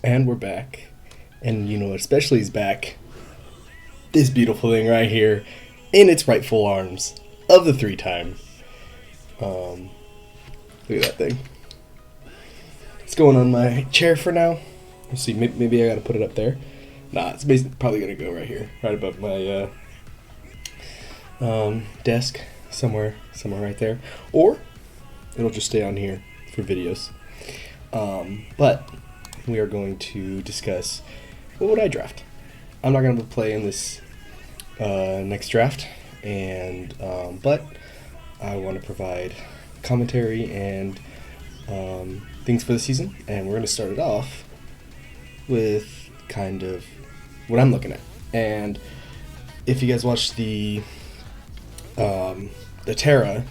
And we're back. And you know what especially is back? This beautiful thing right here in its rightful arms of the 3-time. Look at that thing. It's going on my chair for now. We'll see, maybe I gotta put it up there. Nah, it's basically probably gonna go right here, right above my desk, somewhere right there. Or it'll just stay on here for videos. But we are going to discuss what would I draft. I'm not going to play in this next draft, and but I want to provide commentary and things for the season, and we're going to start it off with kind of what I'm looking at. And if you guys watched the Terra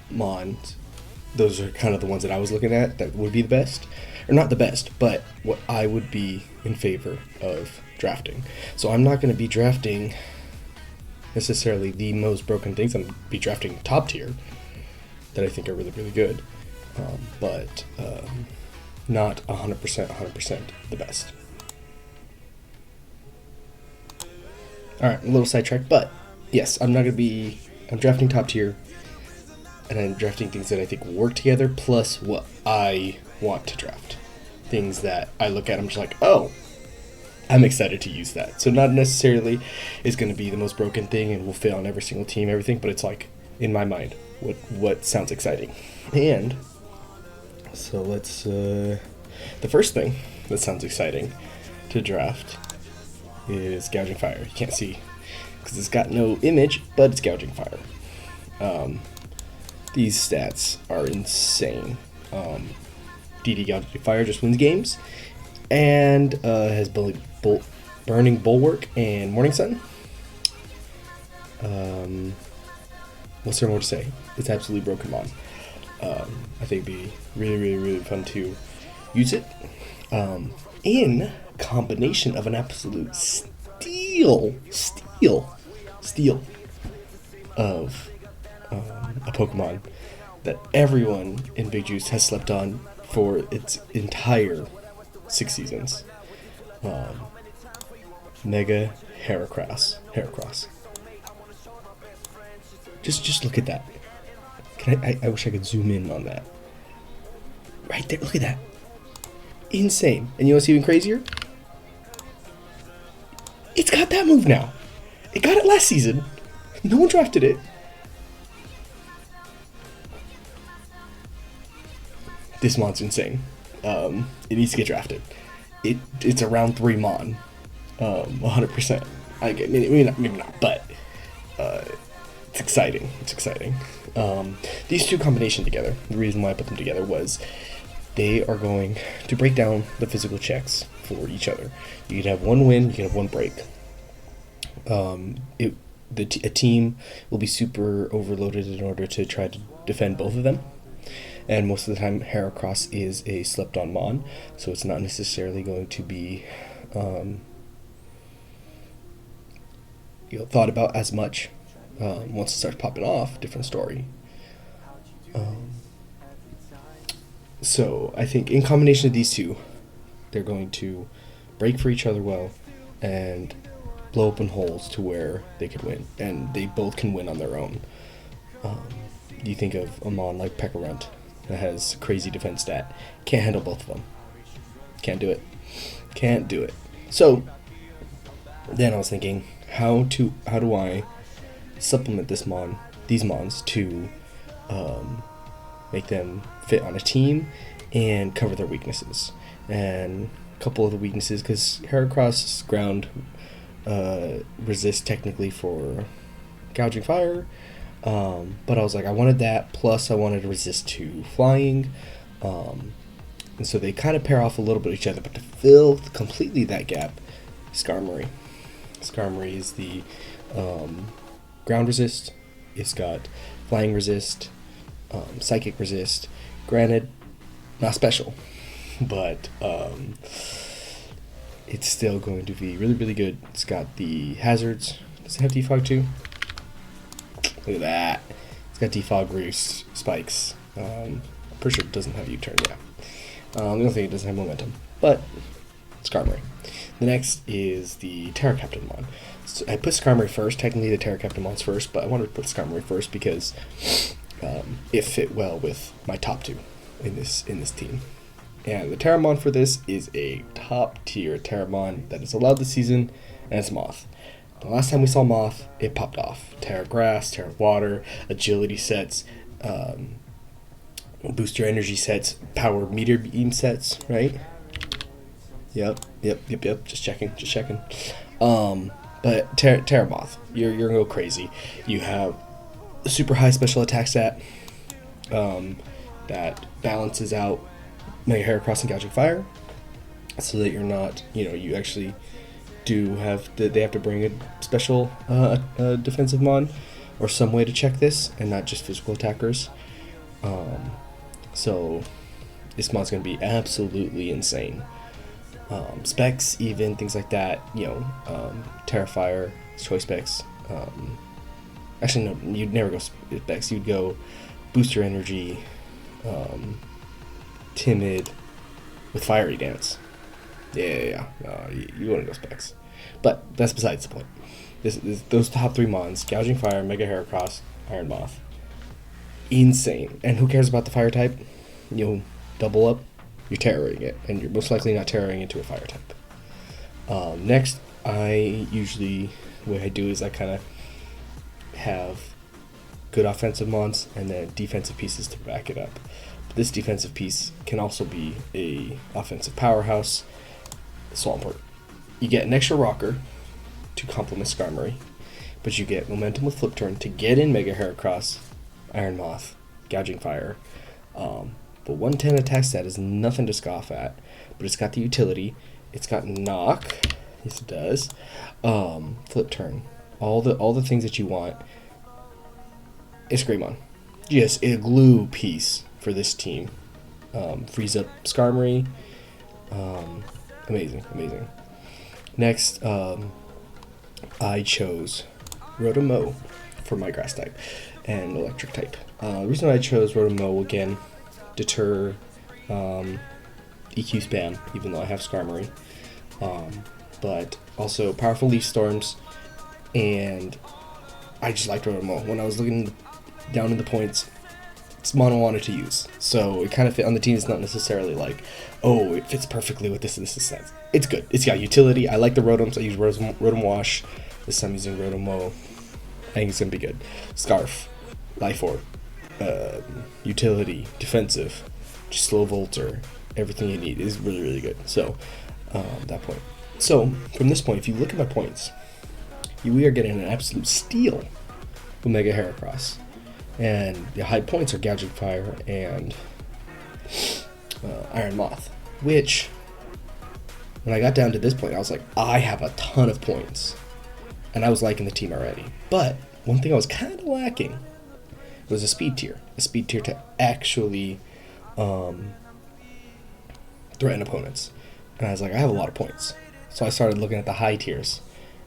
Mons, those are kind of the ones that I was looking at that would be the best. Or not the best, but what I would be in favor of drafting. So I'm not going to be drafting necessarily the most broken things. I'm going to be drafting top tier that I think are really, really good. But not 100% the best. Alright, a little sidetrack, but yes, I'm drafting top tier, and I'm drafting things that I think will work together, plus what I want to draft. Things that I look at, I'm just like, oh, I'm excited to use that. So not necessarily is going to be the most broken thing and will fail on every single team, everything, but it's like, in my mind, what sounds exciting. And so let's, the first thing that sounds exciting to draft is Gouging Fire. You can't see because it's got no image, but it's Gouging Fire. These stats are insane. DD Gouging Fire just wins games, and has Burning Bulwark and Morning Sun. What's there more to say? It's absolutely broken mon. I think it'd be really, really, really fun to use it. In combination of an absolute steal of a Pokemon that everyone in Big Juice has slept on for its entire 6 seasons. Mega Heracross. Just look at that. I wish I could zoom in on that. Right there, look at that. Insane. And you know what's even crazier? It's got that move now. It got it last season. No one drafted it. This mon's insane. It needs to get drafted. It's a round 3 mon. 100%. Maybe not, but it's exciting. These two combination together, the reason why I put them together was they are going to break down the physical checks for each other. You can have one win, you can have one break. A team will be super overloaded in order to try to defend both of them. And most of the time, Heracross is a slept-on mon, so it's not necessarily going to be thought about as much. Once it starts popping off, different story. So I think in combination of these two, they're going to break for each other well and blow open holes to where they could win, and they both can win on their own. You think of a mon like Pekkarunt that has crazy defense stat, can't handle both of them. Can't do it. So then I was thinking, how do I supplement these mons to make them fit on a team and cover their weaknesses. And a couple of the weaknesses, because Heracross ground resist technically for Gouging Fire, but I was like, I wanted that, plus I wanted to resist to flying, and so they kind of pair off a little bit of each other, but to fill completely that gap, Skarmory is the ground resist. It's got flying resist, psychic resist. Granted, not special, but it's still going to be really, really good. It's got the hazards. Does it have defog too? Look at that. It's got defog roost spikes. Pretty sure it doesn't have U-turn, yeah. The only thing it doesn't have momentum, but Skarmory. The next is the Terra Captain Mon. So I put Skarmory first. Technically, the Terra Captain Mon's first, but I wanted to put Skarmory first because it fit well with my top two in this team. And the Terramon for this is a top tier Terramon that is allowed this season, and it's Moth. The last time we saw Moth, it popped off. Terra Grass, Terra Water, Agility sets, Booster Energy sets, Power Meteor Beam sets, right? Yep. Just checking. But Terra Moth, you're gonna go crazy. You have a super high special attack stat that balances out Mega Heracross and Gouging Fire, so that you're not, you actually do have they have to bring a special defensive mon or some way to check this, and not just physical attackers. So this mon's gonna be absolutely insane. Specs, even things like that, Terrifier, Choice Specs. Actually, no, you'd never go Specs. You'd go Booster Energy, Timid, with Fiery Dance. Yeah. You wouldn't go Specs. But that's besides the point. Those top three mons, Gouging Fire, Mega Heracross, Iron Moth. Insane. And who cares about the fire type? You'll double up. You're terroring it, and you're most likely not terroring into a fire type. Next, the way I do is I kind of have good offensive mons and then defensive pieces to back it up. But this defensive piece can also be a offensive powerhouse. It's all important. You get an extra rocker to complement Skarmory, but you get momentum with Flip Turn to get in Mega Heracross, Iron Moth, Gouging Fire. The 110 attack stat is nothing to scoff at, but it's got the utility. It's got knock. Yes, it does. Flip turn. All the things that you want. It's Greymon. Just a glue piece for this team. Freeze up Skarmory. Amazing. Next, I chose Rotom-Mow for my grass type and electric type. The reason I chose Rotom-Mow, again, deter EQ spam, even though I have Skarmory, but also powerful Leaf Storms, and I just liked Rotom-Mow. When I was looking down in the points, it's mono I wanted to use, so it kind of fit on the team. It's not necessarily like, oh, it fits perfectly with this and this sense. It's good. It's got utility. I like the Rotoms. I use Rotom Wash. This time I'm using Rotom-Mow. I think it's gonna be good. Scarf, Life Orb, utility, defensive, just slow Volter, everything you need is really, really good. So, that point. So, from this point, if you look at my points, we are getting an absolute steal with Mega Heracross. And the high points are Gouging Fire and Iron Moth, which, when I got down to this point, I was like, I have a ton of points. And I was liking the team already. But one thing I was kind of lacking was a speed tier to actually threaten opponents. And I was like, I have a lot of points. So I started looking at the high tiers.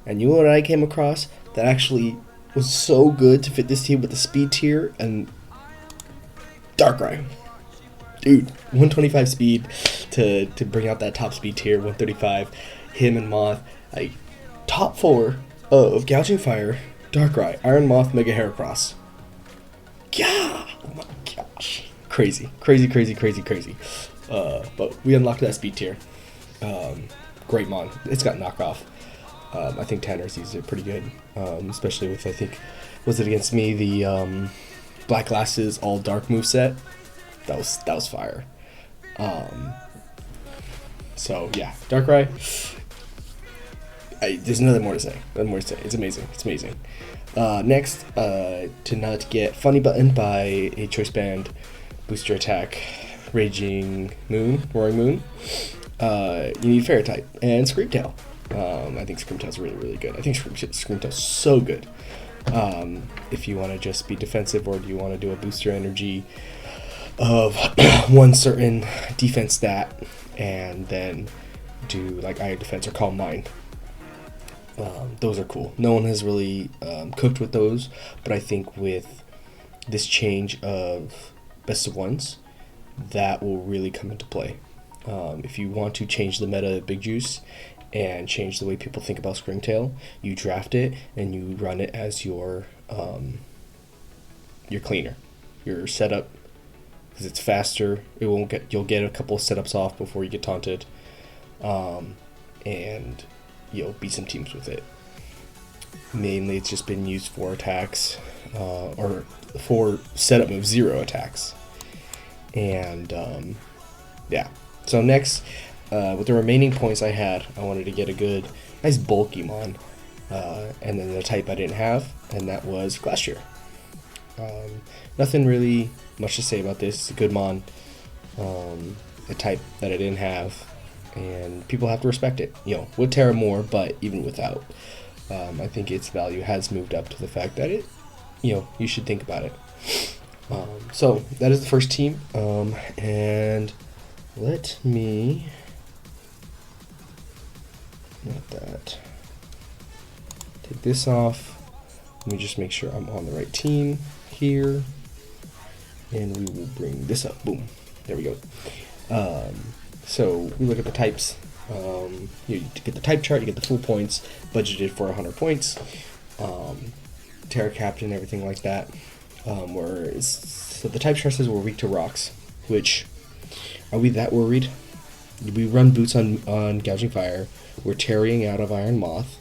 And you know what I came across that actually was so good to fit this team with the speed tier? And Darkrai. Dude, 125 speed to bring out that top speed tier, 135. Him and Moth. Top 4 of Gouging Fire, Darkrai, Iron Moth, Mega Heracross. Yeah! Oh my gosh. Crazy. But we unlocked that speed tier. Great mon. It's got knockoff. I think Tanner sees it pretty good. Especially with, I think, was it against me, the Black Glasses all dark moveset? That was fire. So yeah, Darkrai. There's nothing more to say. It's amazing. Next, to not get Funny Button by a Choice Band Booster Attack, Roaring Moon. You need Fairy type and Screamtail. I think Screamtail's really, really good. I think Screamtail's so good. If you want to just be defensive, or do you want to do a Booster Energy of one certain defense stat and then do like Iron Defense or Calm Mind. Those are cool. No one has really cooked with those, but I think with this change of best of ones, that will really come into play. If you want to change the meta of Big Juice and change the way people think about Screamtail, you draft it and you run it as your cleaner, your setup, because it's faster. You'll get a couple of setups off before you get taunted, and you'll beat some teams with it. Mainly, it's just been used for attacks, or for setup of 0 attacks, and yeah. So next, with the remaining points I had, I wanted to get a good, nice bulky mon, and then the type I didn't have, and that was Glacier. Nothing really much to say about this. It's a good mon, a type that I didn't have, and people have to respect it. With Terra more, but even without, I think its value has moved up to the fact that it, you should think about it. So that is the first team, and let me, take this off. Let me just make sure I'm on the right team here, and we will bring this up. Boom, there we go. So we look at the types. You get the type chart, you get the full points, budgeted for 100 points, Terra Captain, everything like that. So the type chart says we're weak to rocks, which, are we that worried? We run boots on Gouging Fire, we're tarrying out of Iron Moth,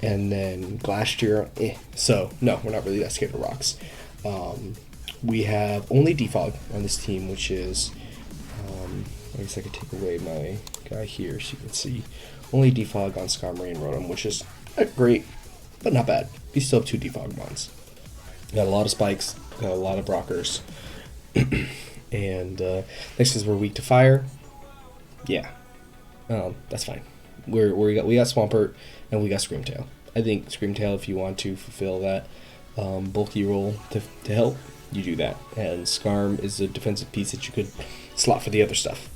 and then Glacier, So, no, we're not really that scared of rocks. We have only Defog on this team, which is, I guess I could take away my guy here so you can see. Only Defog on Skarmory and Rotom, which is not great, but not bad. We still have 2 Defog mons. Got a lot of spikes, got a lot of Brockers. And next is we're weak to fire. Yeah, that's fine. We got Swampert and we got Screamtail. I think Screamtail, if you want to fulfill that bulky role to help, you do that. And Skarm is a defensive piece that you could slot for the other stuff.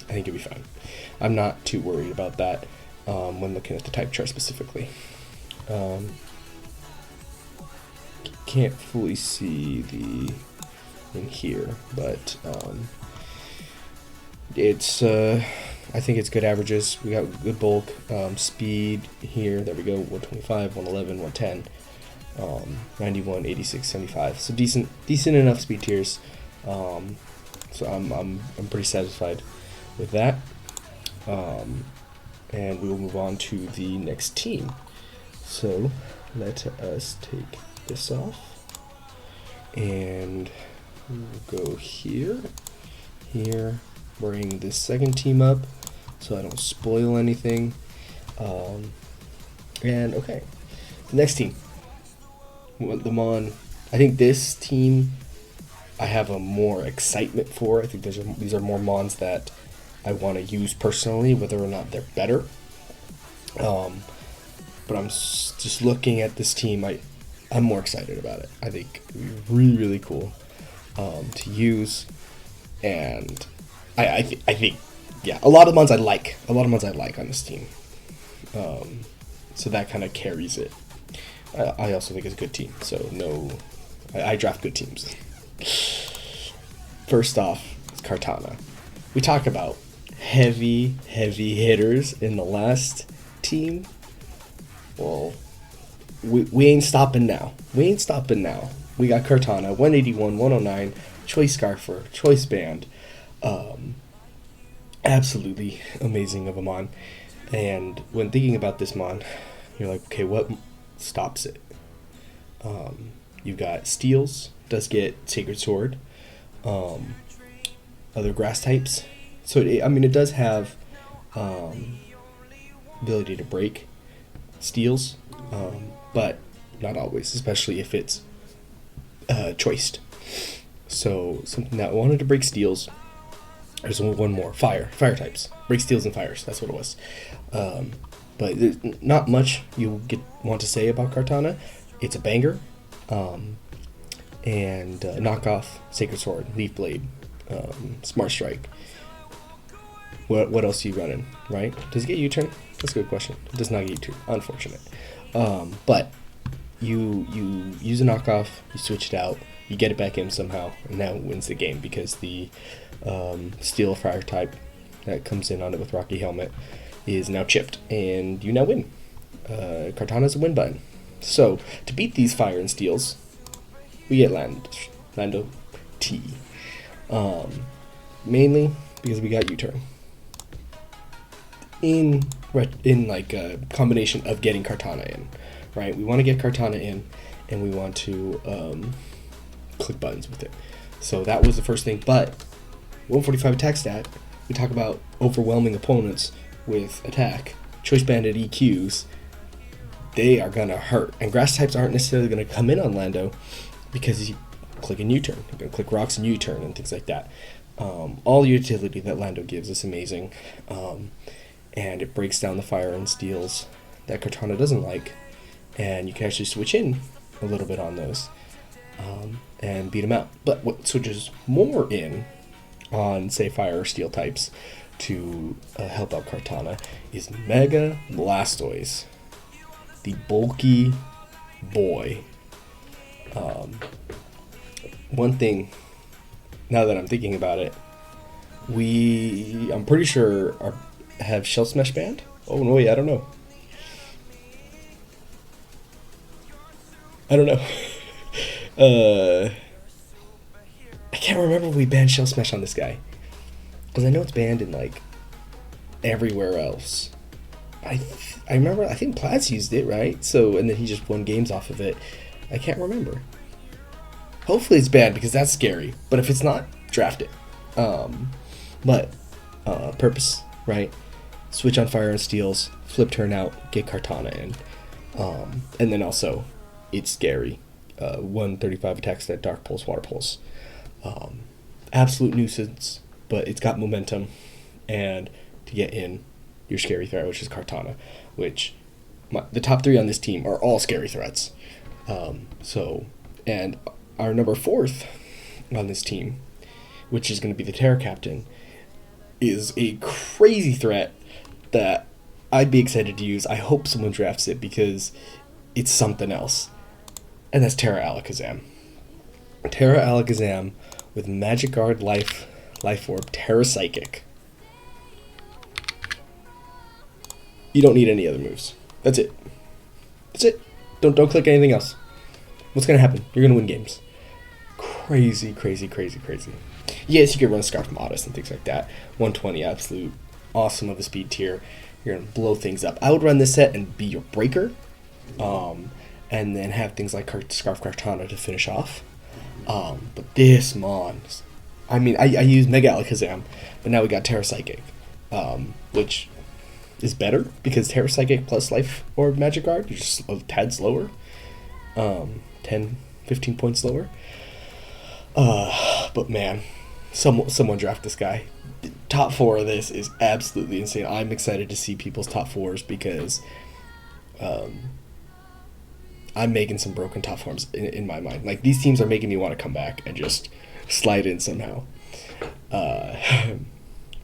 I think it'll be fine. I'm not too worried about that when looking at the type chart specifically. Can't fully see the in here, but it's I think it's good averages. We got good bulk, speed here. There we go. 125, 111, 110, 91, 86, 75. So decent enough speed tiers. So I'm pretty satisfied with that. And we will move on to the next team. So let us take this off, and we'll go here, bring this second team up so I don't spoil anything. And okay, the next team, the Mon. I think this team I have a more excitement for. I think these are more Mons that I want to use personally, whether or not they're better. But I'm just looking at this team. I'm more excited about it. I think it would be really, really cool to use, and I think yeah, a lot of Mons I like. A lot of Mons I like on this team. So that kind of carries it. I also think it's a good team. So I draft good teams. First off, it's Kartana. We talk about heavy hitters in the last team. Well, we ain't stopping now. We got Kartana, 181, 109, Choice Scarfer, Choice Band. Absolutely amazing of a Mon. And when thinking about this Mon, you're like, okay, what stops it? You've got Steals, does get Sacred Sword, other grass types. So, it does have ability to break Steals, but not always, especially if it's choiced. So, something that wanted to break Steals. There's only one more. Fire types. Break Steals and Fires. That's what it was. But there's not much you want to say about Kartana. It's a banger. And knockoff Sacred Sword, Leaf Blade, Smart Strike. What else are you running, right? Does it get U-turn? That's a good question. It does not get U-turn. Unfortunate. But you use a knockoff, you switch it out, you get it back in somehow, and that wins the game because the Steel Fire type that comes in on it with Rocky Helmet is now chipped, and you now win. Kartana's a win button. So, to beat these Fire and Steels, we get Lando T. Mainly because we got U-turn. In like a combination of getting Kartana in, right? We want to get Kartana in, and we want to click buttons with it. So that was the first thing. But 145 attack stat, we talk about overwhelming opponents with attack. Choice banded EQs, they are going to hurt. And grass types aren't necessarily going to come in on Lando because you click and U-turn. You're going to click rocks and U-turn and things like that. All the utility that Lando gives is amazing. And it breaks down the Fire and Steels that Kartana doesn't like. And you can actually switch in a little bit on those and beat them out. But what switches more in on, say, Fire or Steel types to help out Kartana is Mega Blastoise, the bulky boy. One thing, now that I'm thinking about it, I'm pretty sure have Shell Smash banned? Oh no, wait, I don't know. I can't remember if we banned Shell Smash on this guy. Because I know it's banned in, like, everywhere else. I remember, I think Platz used it, right? So, and then he just won games off of it. I can't remember. Hopefully it's banned, because that's scary. But if it's not, draft it. Purpose, right? Switch on Fire and Steels, flip turn out, get Kartana in. And then also, it's scary. 135 attack stat, Dark Pulse, Water Pulse. Absolute nuisance, but it's got momentum. And to get in your scary threat, which is Kartana, which the top 3 on this team are all scary threats. And our number 4th on this team, which is going to be the Terra Captain, is a crazy threat that I'd be excited to use. I hope someone drafts it because it's something else. And that's Terra Alakazam. Terra Alakazam with Magic Guard, Life Orb, Terra Psychic. You don't need any other moves. That's it. Don't click anything else. What's going to happen? You're going to win games. Crazy. Yes, you could run Scarf Modest and things like that. 120, absolute awesome of a speed tier. You're going to blow things up. I would run this set and be your breaker. And then have things like Scarf Kartana to finish off. But this Mon, I use Mega Alakazam, but now we got Terra Psychic, which is better because Terra Psychic plus Life or Magic Guard, you're just a tad slower, 10, 15 points slower. But man, someone draft this guy. Top 4 of this is absolutely insane. I'm excited to see people's top 4s because I'm making some broken top forms in my mind. Like, these teams are making me want to come back and just slide in somehow.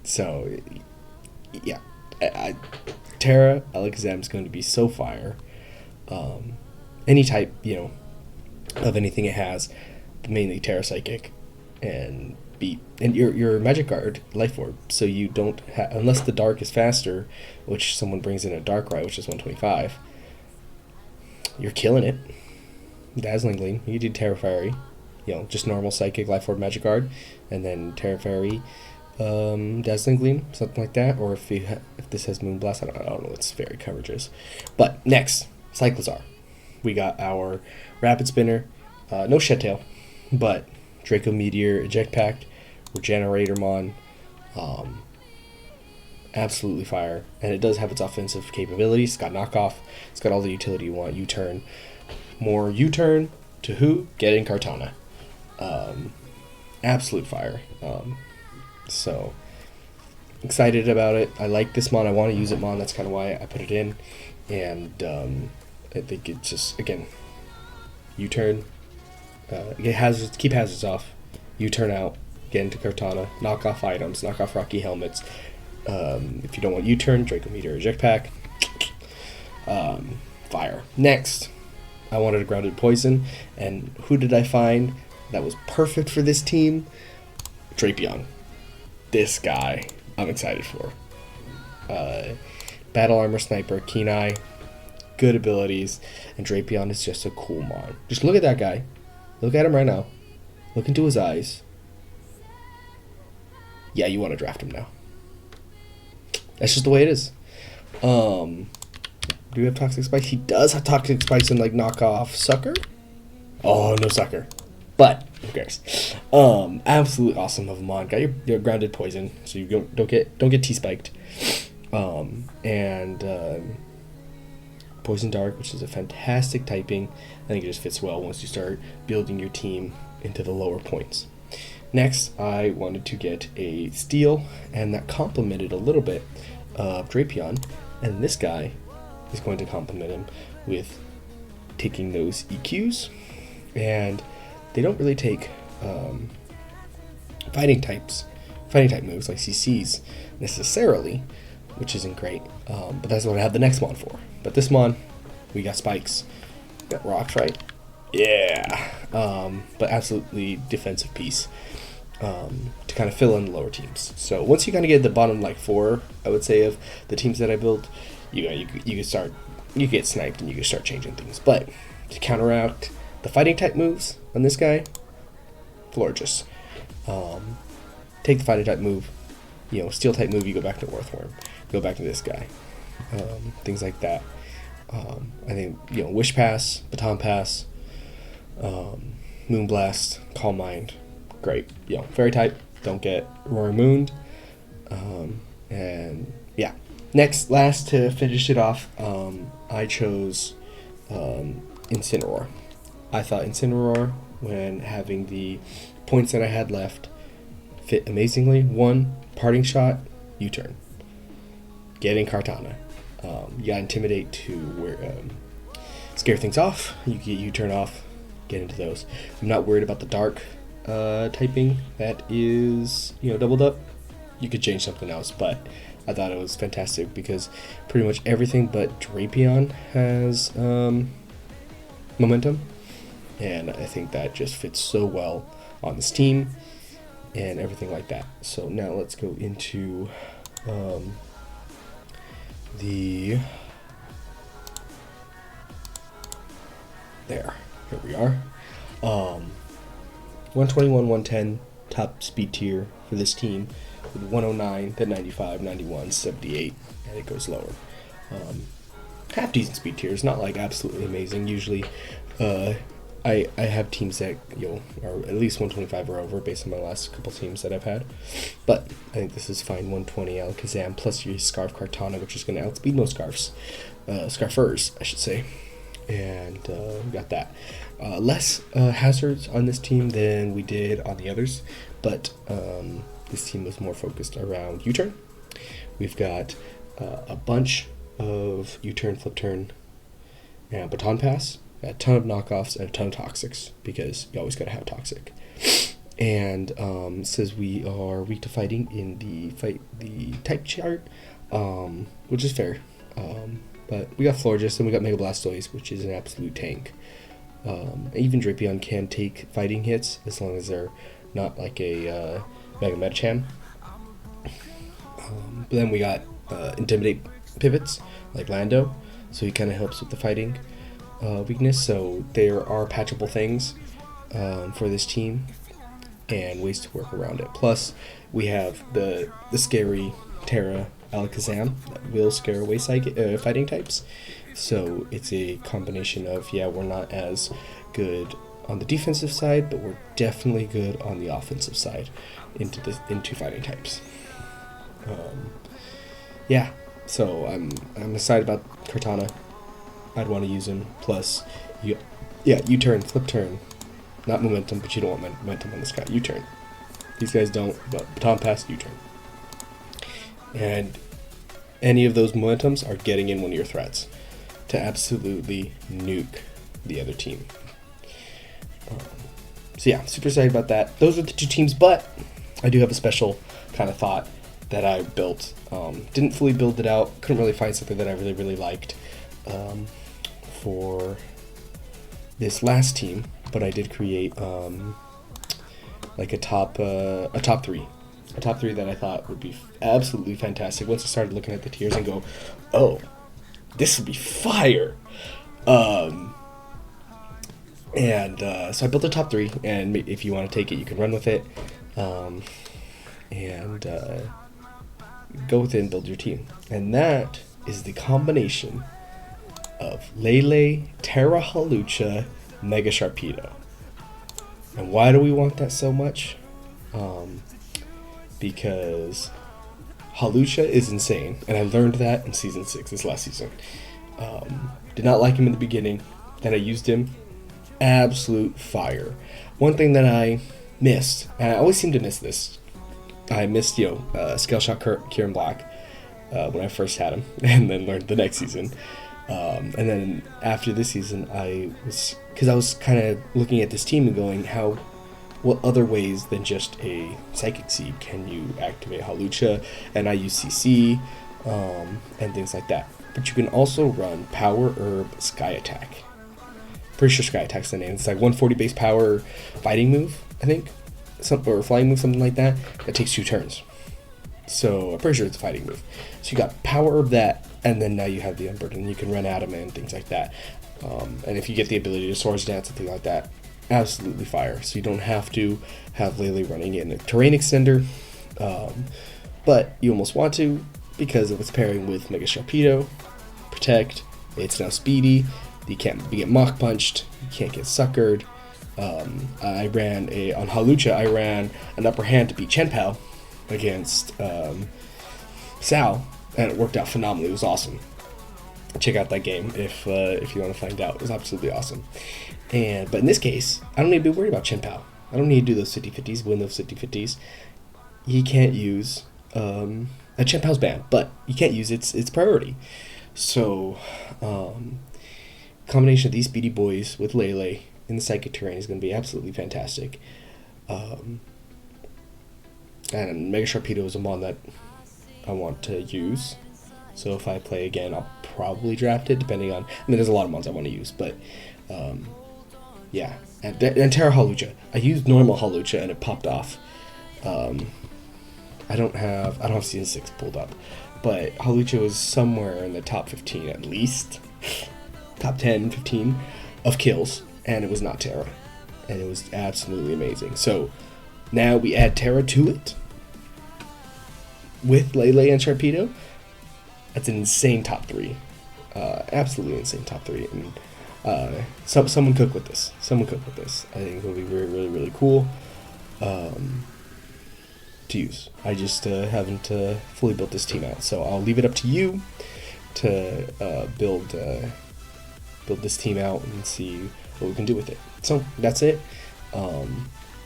So, yeah. Terra Alakazam is going to be so fire. Any type, of anything it has, but mainly Terra Psychic, and beat. And your Magic Guard, Life Orb, so you don't unless the Dark is faster, which someone brings in a Darkrai, which is 125, you're killing it. Dazzling Gleam. You do Terra Fairy. Just normal Psychic, Life Orb, Magic Guard, and then Terra Fairy, Dazzling Gleam, something like that. Or if this has Moonblast, I don't know what its fairy coverage is. But next, Cyclizar. We got our Rapid Spinner, no Shed Tail, but Draco Meteor, Eject Pack, Regenerator Mon, absolutely fire. And it does have its offensive capabilities. It's got knockoff. It's got all the utility you want. U-turn. More U-turn to who? Getting Kartana. Absolute fire. So excited about it. I like this Mon. I want to use it Mon. That's kind of why I put it in. And I think it's just, again, U-turn. Get hazards, keep hazards off. U-turn out. Get into Kartana. Knock off items. Knock off Rocky Helmets. If you don't want U-turn, Draco Meteor, Eject Pack. Fire. Next, I wanted a Grounded Poison, and who did I find that was perfect for this team? Drapion. This guy. I'm excited for. Battle Armor Sniper, Keen Eye, good abilities, and Drapion is just a cool mon. Just look at that guy. Look at him right now. Look into his eyes. Yeah, you want to draft him now. That's just the way it is. Do we have Toxic Spikes? He does have Toxic Spikes in like knockoff Sucker. Oh, no Sucker. But who cares? Absolutely awesome of a mon. Got your grounded poison, so you don't get T-spiked. Poison Dark, which is a fantastic typing. I think it just fits well once you start building your team into the lower points. Next, I wanted to get a Steel, and that complemented a little bit of Drapion, and this guy is going to complement him with taking those EQs, and they don't really take fighting type moves like CCs necessarily, which isn't great, but that's what I have the next mon for. But this mon, we got spikes, we got rocks, right? Yeah, but absolutely defensive piece to kind of fill in the lower teams. So once you kind of get the bottom like 4, I would say, of the teams that I built, you get sniped and you can start changing things. But to counteract the fighting type moves on this guy, Florges. Take the fighting type move, steel type move, you go back to Earthworm, go back to this guy, things like that. I think Wish Pass, Baton Pass, Moonblast, Calm Mind, great. Fairy type, don't get Roaring Moon, and yeah. Last to finish it off, I chose Incineroar. I thought Incineroar, when having the points that I had left, fit amazingly. 1, parting shot, U-turn. Getting Kartana. You got Intimidate to scare things off. You get U-turn off, get into those. I'm not worried about the dark typing that is doubled up. You could change something else, but I thought it was fantastic because pretty much everything but Drapion has momentum, and I think that just fits so well on this team and everything like that. So now let's go into here we are. 121, 110 top speed tier for this team, with 109, then 95, 91, 78, and it goes lower. Half decent speed tiers, not like absolutely amazing. Usually I have teams that are at least 125 or over based on my last couple teams that I've had, but I think this is fine. 120 Alakazam plus your Scarf Kartana, which is going to outspeed most Scarfers, I should say, and we got that. Less hazards on this team than we did on the others, but this team was more focused around U-turn. We've got a bunch of U-turn, flip turn, and baton pass, a ton of knockoffs, and a ton of toxics, because you always got to have toxic. And it says we are weak to fighting in the type chart, which is fair. But we got Florges and we got Mega Blastoise, which is an absolute tank. Even Drapion can take fighting hits as long as they're not like a Mega Medicham. But then we got Intimidate pivots like Lando, so he kind of helps with the fighting weakness. So there are patchable things for this team and ways to work around it. Plus, we have the scary Terra Alakazam that will scare away fighting types. So it's a combination of, we're not as good on the defensive side, but we're definitely good on the offensive side into fighting types. So I'm excited about Kartana. I'd want to use him. Plus, U-turn, flip turn, not momentum, but you don't want momentum on this guy. U-turn. These guys don't, but baton pass, U-turn. And any of those momentums are getting in one of your threats to absolutely nuke the other team. Super excited about that. Those are the two teams, but I do have a special kind of thought that I built. Didn't fully build it out. Couldn't really find something that I really, really liked for this last team, but I did create like a top 3 a top 3 that I thought would be absolutely fantastic once I started looking at the tiers and go, oh, this would be fire. So I built a top 3, and if you want to take it, you can run with it, and go with it and build your team. And that is the combination of Lele, Terra Halucha, Mega Sharpedo. And why do we want that so much? Because Halucha is insane, and I learned that in Season 6, this last season. Did not like him in the beginning, then I used him. Absolute fire. One thing that I missed, and I always seem to miss this, I missed, Scale Shot Kieran Black when I first had him, and then learned the next season. And then after this season, because I was kind of looking at this team and going, what other ways than just a Psychic Seed can you activate Halucha? And I use CC, and things like that. But you can also run Power Herb Sky Attack. Pretty sure Sky Attack's the name. It's like 140 base power fighting move, I think. Or flying move, something like that. That takes 2 turns. So I'm pretty sure it's a fighting move. So you got Power Herb that, and then now you have the Unburden. You can run Adam and things like that. And if you get the ability to Swords Dance and things like that, absolutely fire. So you don't have to have Lele running in a Terrain Extender. But you almost want to, because of its pairing with Mega Sharpedo, Protect, it's now speedy, you can't get Mach Punched, you can't get Suckered. On Halucha, I ran an upper hand to beat Chenpao against Sal, and it worked out phenomenally. It was awesome. Check out that game if you want to find out. It was absolutely awesome. But in this case, I don't need to be worried about Chenpao. I don't need to do those 50-50s, win those 50-50s. You can't use a Chenpao's banned, but you can't use its priority. So, combination of these speedy boys with Lele in the Psychic Terrain is going to be absolutely fantastic. And Mega Sharpedo is a mon that I want to use. So if I play again, I'll probably draft it, depending on... there's a lot of mons I want to use, but... yeah. And Terra Halucha. I used normal Halucha, and it popped off. I don't have Season 6 pulled up. But Halucha was somewhere in the top 15 at least. Top 10, 15 of kills. And it was not Terra. And it was absolutely amazing. So now we add Terra to it. With Lele and Sharpedo. That's an insane top 3. Absolutely insane top 3. And someone cook with this. I think it'll be really, really, really cool to use. I just haven't fully built this team out. So I'll leave it up to you to build this team out and see what we can do with it. So that's it.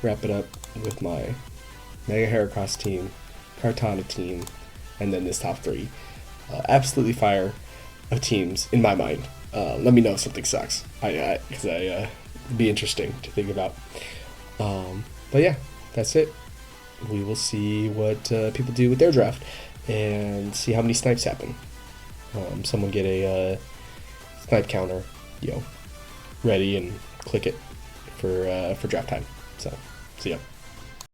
Wrap it up with my Mega Heracross team, Kartana team, and then this top 3. Absolutely fire of teams in my mind. Let me know if something sucks. Because it'd be interesting to think about. But yeah, that's it. We will see what people do with their draft and see how many snipes happen. Someone get a snipe counter, ready and click it for draft time. So, see ya.